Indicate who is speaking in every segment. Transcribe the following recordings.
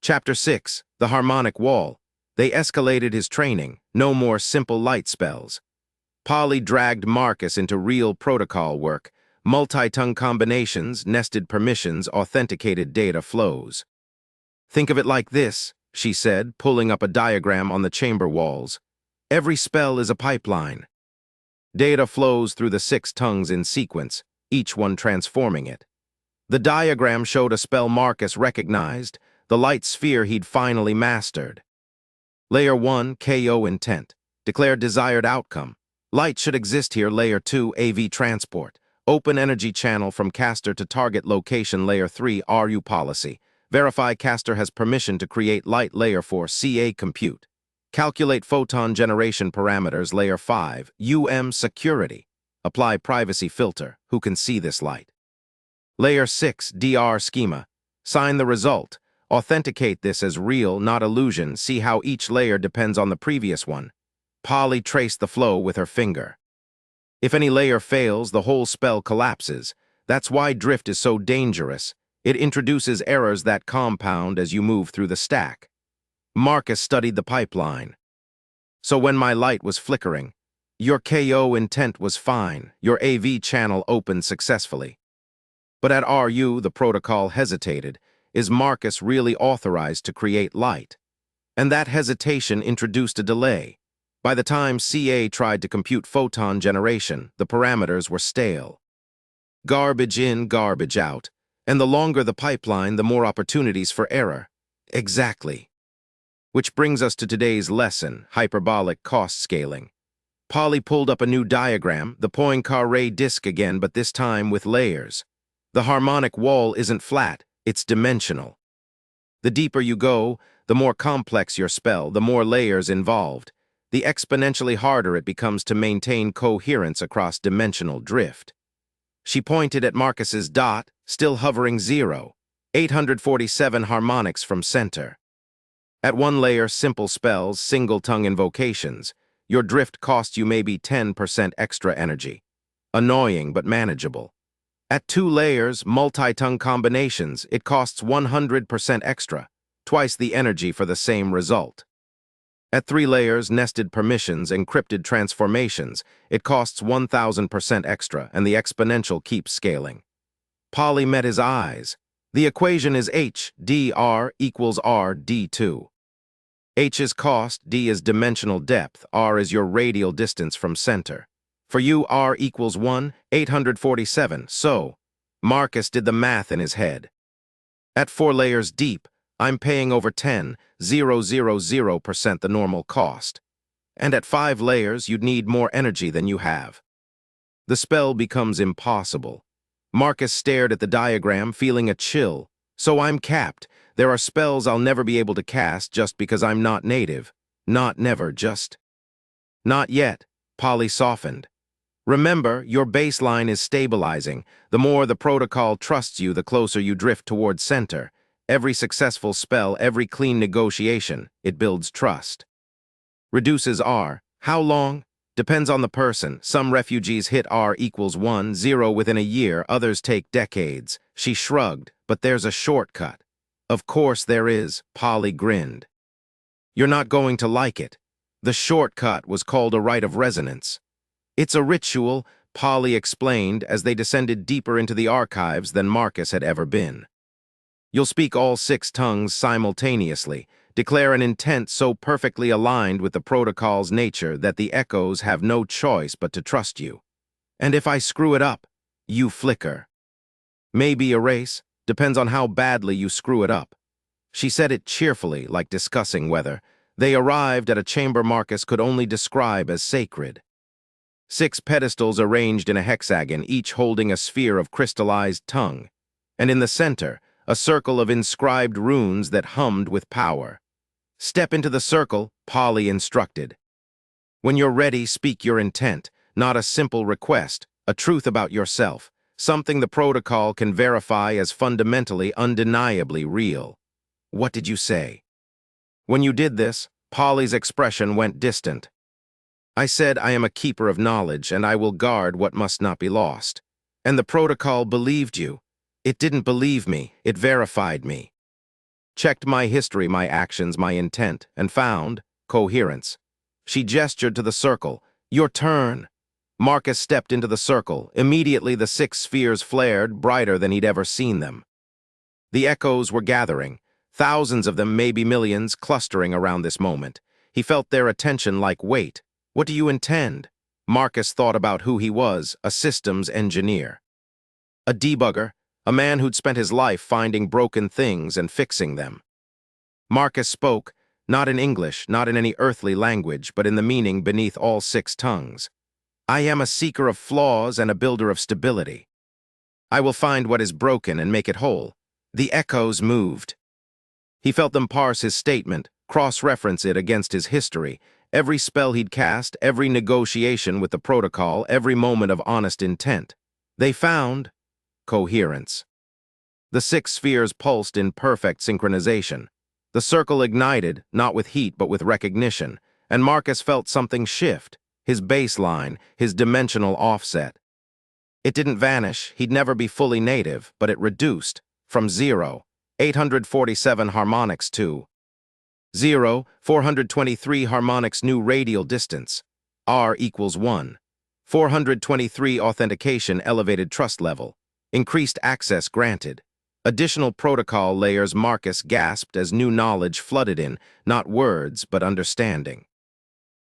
Speaker 1: Chapter 6, The Harmonic Wall. They escalated his training, no more simple light spells. Polly dragged Marcus into real protocol work, multi-tongue combinations, nested permissions, authenticated data flows. Think of it like this, she said, pulling up a diagram on the chamber walls. Every spell is a pipeline. Data flows through the 6 tongues in sequence, each one transforming it. The diagram showed a spell Marcus recognized, the light sphere he'd finally mastered. Layer 1, KO intent. Declare desired outcome. Light should exist here. Layer 2, AV transport. Open energy channel from caster to target location. Layer 3, RU policy. Verify caster has permission to create light. Layer 4, CA compute. Calculate photon generation parameters. Layer 5, UM security. Apply privacy filter. Who can see this light? Layer 6, DR schema. Sign the result. Authenticate this as real, not illusion. See how each layer depends on the previous one. Polly traced the flow with her finger. If any layer fails, the whole spell collapses. That's why drift is so dangerous. It introduces errors that compound as you move through the stack. Marcus studied the pipeline. So when my light was flickering, your KO intent was fine. Your AV channel opened successfully. But at RU, the protocol hesitated. Is Marcus really authorized to create light? And that hesitation introduced a delay. By the time CA tried to compute photon generation, the parameters were stale. Garbage in, garbage out. And the longer the pipeline, the more opportunities for error. Exactly. Which brings us to today's lesson, hyperbolic cost scaling. Polly pulled up a new diagram, the Poincare disk again, but this time with layers. The harmonic wall isn't flat. It's dimensional. The deeper you go, the more complex your spell, the more layers involved. The exponentially harder it becomes to maintain coherence across dimensional drift. She pointed at Marcus's dot, still hovering 0, 847 harmonics from center. At one layer, simple spells, single-tongue invocations, your drift costs you maybe 10% extra energy. Annoying but manageable. At 2 layers, multi-tongue combinations, it costs 100% extra, twice the energy for the same result. At 3 layers, nested permissions, encrypted transformations, it costs 1000% extra, and the exponential keeps scaling. Polly met his eyes. The equation is H, dr equals R, d2. H is cost, D is dimensional depth, R is your radial distance from center. For you, R equals 1, 847, so Marcus did the math in his head. At 4 layers deep, I'm paying over 10,000% the normal cost. And at 5 layers, you'd need more energy than you have. The spell becomes impossible. Marcus stared at the diagram, feeling a chill. So I'm capped. There are spells I'll never be able to cast just because I'm not native. Not never, just. Not yet. Polly softened. Remember, your baseline is stabilizing. The more the protocol trusts you, the closer you drift towards center. Every successful spell, every clean negotiation, it builds trust. Reduces R. How long? Depends on the person. Some refugees hit R equals 1, 0 within a year, others take decades. She shrugged, but there's a shortcut. Of course there is, Polly grinned. You're not going to like it. The shortcut was called a Rite of Resonance. It's a ritual, Polly explained as they descended deeper into the archives than Marcus had ever been. You'll speak all 6 tongues simultaneously, declare an intent so perfectly aligned with the protocol's nature that the echoes have no choice but to trust you. And if I screw it up, you flicker. Maybe erase, depends on how badly you screw it up. She said it cheerfully, like discussing whether. They arrived at a chamber Marcus could only describe as sacred. 6 pedestals arranged in a hexagon, each holding a sphere of crystallized tongue. And in the center, a circle of inscribed runes that hummed with power. Step into the circle, Polly instructed. When you're ready, speak your intent, not a simple request, a truth about yourself, something the protocol can verify as fundamentally, undeniably real. What did you say? When you did this, Polly's expression went distant. I said I am a keeper of knowledge and I will guard what must not be lost. And the protocol believed you. It didn't believe me, it verified me. checked my history, my actions, my intent, and found coherence. She gestured to the circle. Your turn. Marcus stepped into the circle. Immediately the 6 spheres flared, brighter than he'd ever seen them. The echoes were gathering, thousands of them, maybe millions, clustering around this moment. He felt their attention like weight. What do you intend? Marcus thought about who he was, a systems engineer. A debugger, a man who'd spent his life finding broken things and fixing them. Marcus spoke, not in English, not in any earthly language, but in the meaning beneath all 6 tongues. I am a seeker of flaws and a builder of stability. I will find what is broken and make it whole. The echoes moved. He felt them parse his statement, cross-reference it against his history, every spell he'd cast, every negotiation with the protocol, every moment of honest intent. They found coherence. The 6 spheres pulsed in perfect synchronization. The circle ignited, not with heat but with recognition, and Marcus felt something shift, his baseline, his dimensional offset. It didn't vanish, he'd never be fully native, but it reduced, from 0, 847 harmonics to 0, 423 harmonics new radial distance, R equals 1, 423 authentication elevated trust level, increased access granted. Additional protocol layers. Marcus gasped as new knowledge flooded in, not words, but understanding.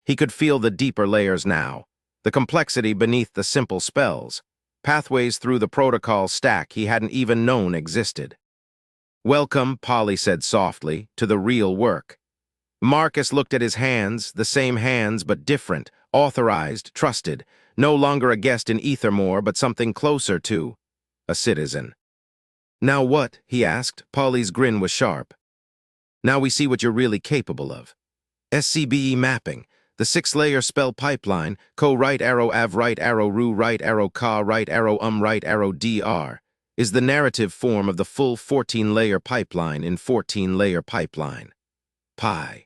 Speaker 1: He could feel the deeper layers now, the complexity beneath the simple spells, pathways through the protocol stack he hadn't even known existed. Welcome, Polly said softly, to the real work. Marcus looked at his hands, the same hands but different, authorized, trusted, no longer a guest in Aethermoor but something closer to a citizen. Now what? He asked. Polly's grin was sharp. Now we see what you're really capable of. SCBE mapping, the 6-layer spell pipeline, right arrow av right arrow ru right arrow ka right arrow right arrow dr, is the narrative form of the full 14-layer pipeline in 14-layer pipeline. Pi.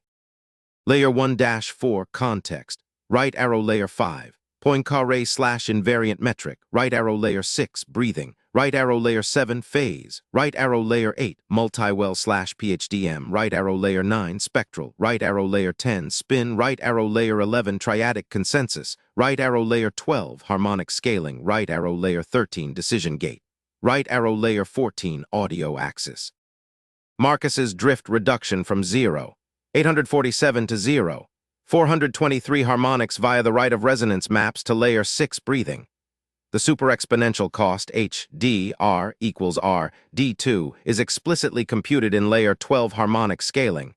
Speaker 1: Layer 1-4 context, right arrow layer 5, Poincare / invariant metric, right arrow layer 6 breathing, right arrow layer 7 phase, right arrow layer 8 multi-well / PHDM, right arrow layer 9 spectral, right arrow layer 10 spin, right arrow layer 11 triadic consensus, right arrow layer 12 harmonic scaling, right arrow layer 13 decision gate, right arrow layer 14 audio axis. Marcus's drift reduction from 0, 847 to 0, 423 harmonics via the Rite of Resonance maps to layer 6 breathing. The super-exponential cost, HDR equals R, D2, is explicitly computed in layer 12 harmonic scaling,